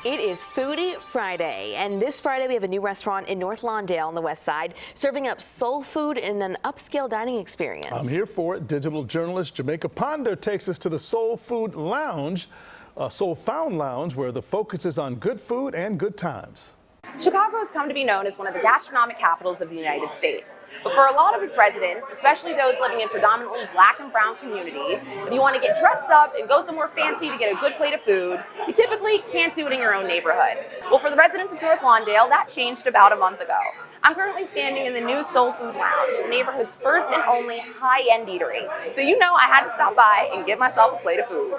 It is Foodie Friday, and this Friday we have a new restaurant in North Lawndale on the west side serving up soul food in an upscale dining experience. I'm here for it. Digital journalist Jamaica Ponder takes us to the Soulfood Lounge, Soulfood Lounge, where the focus is on good food and good times. Chicago has come to be known as one of the gastronomic capitals of the United States. But for a lot of its residents, especially those living in predominantly black and brown communities, if you want to get dressed up and go somewhere fancy to get a good plate of food, you typically can't do it in your own neighborhood. Well, for the residents of North Lawndale, that changed about a month ago. I'm currently standing in the new Soulfood Lounge, the neighborhood's first and only high-end eatery. So you know I had to stop by and get myself a plate of food.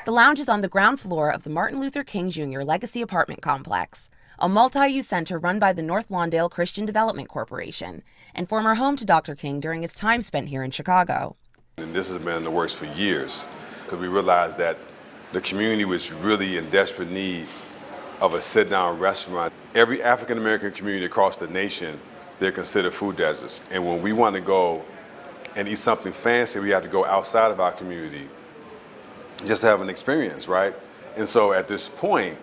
The lounge is on the ground floor of the Martin Luther King Jr. Legacy Apartment Complex, a multi-use center run by the North Lawndale Christian Development Corporation, and former home to Dr. King during his time spent here in Chicago. And this has been in the works for years, because we realized that the community was really in desperate need of a sit-down restaurant. Every African-American community across the nation, they're considered food deserts. And when we want to go and eat something fancy, we have to go outside of our community, just to have an experience, right? And so at this point,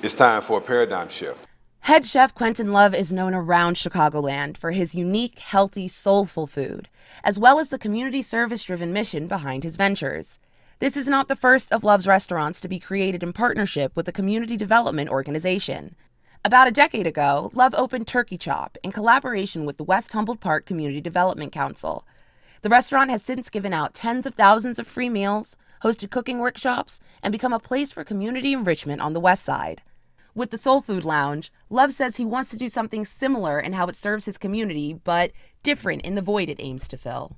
it's time for a paradigm shift. Head chef Quentin Love is known around Chicagoland for his unique, healthy, soulful food, as well as the community service-driven mission behind his ventures. This is not the first of Love's restaurants to be created in partnership with a community development organization. About a decade ago, Love opened Turkey Chop in collaboration with the West Humboldt Park Community Development Council. The restaurant has since given out tens of thousands of free meals, hosted cooking workshops, and become a place for community enrichment on the west side. With the Soulfood Lounge, Love says he wants to do something similar in how it serves his community, but different in the void it aims to fill.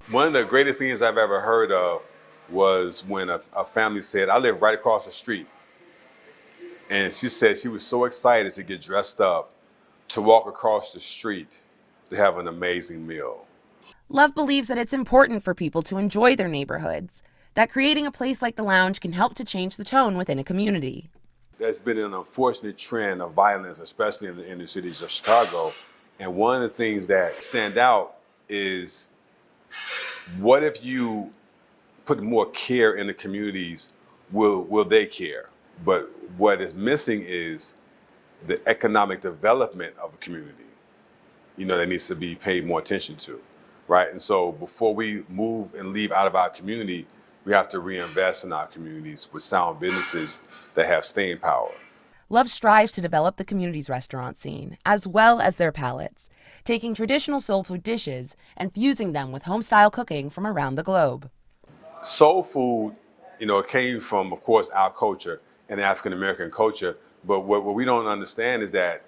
One of the greatest things I've ever heard of was when a family said, I live right across the street. And she said she was so excited to get dressed up, to walk across the street, to have an amazing meal. Love believes that it's important for people to enjoy their neighborhoods, that creating a place like the lounge can help to change the tone within a community. There's been an unfortunate trend of violence, especially in the inner cities of Chicago. And one of the things that stand out is, what if you put more care in the communities, will they care? But what is missing is the economic development of a community, that needs to be paid more attention to, right? And so before we move and leave out of our community, we have to reinvest in our communities with sound businesses that have staying power. Love strives to develop the community's restaurant scene, as well as their palates, taking traditional soul food dishes and fusing them with home-style cooking from around the globe. Soul food, it came from, of course, our culture and African-American culture, but what we don't understand is that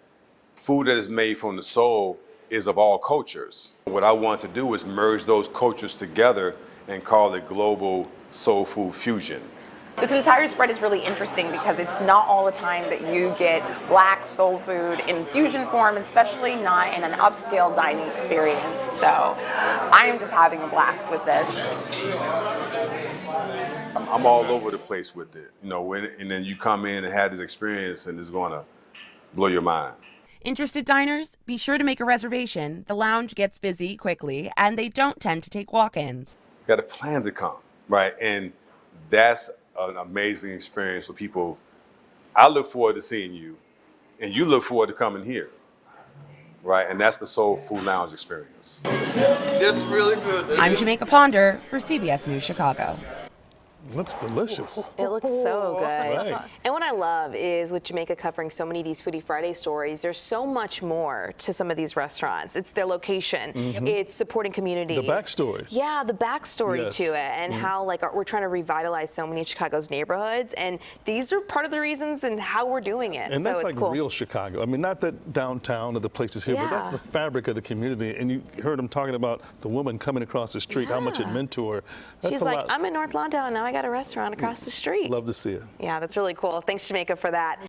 food that is made from the soul is of all cultures. What I want to do is merge those cultures together and call it global soul food fusion. This entire spread is really interesting because it's not all the time that you get black soul food in fusion form, especially not in an upscale dining experience. So I am just having a blast with this. I'm all over the place with it, and then you come in and have this experience and it's going to blow your mind. Interested diners? Be sure to make a reservation. The lounge gets busy quickly, and they don't tend to take walk-ins. Got a plan to come, right? And that's an amazing experience for people. I look forward to seeing you, and you look forward to coming here, right? And that's the Soulfood Lounge experience. It's really good. I'm Jamaica Ponder for CBS News Chicago. Looks delicious. It looks so good. Right. And what I love is with Jamaica covering so many of these Foodie Friday stories, there's so much more to some of these restaurants. It's their location. It's supporting communities. The backstories. Yeah, the backstory Yes. to it, and how we're trying to revitalize so many of Chicago's neighborhoods. And these are part of the reasons and how we're doing it. And so that's it's like cool. real Chicago. I mean, not that downtown or the places here, but that's the fabric of the community. And you heard him talking about the woman coming across the street, how much it meant to her. That's She's a like, lot. I'm in North Lawndale and now I got a restaurant across the street. Love to see it. Yeah, that's really cool. Thanks, Jamaica, for that.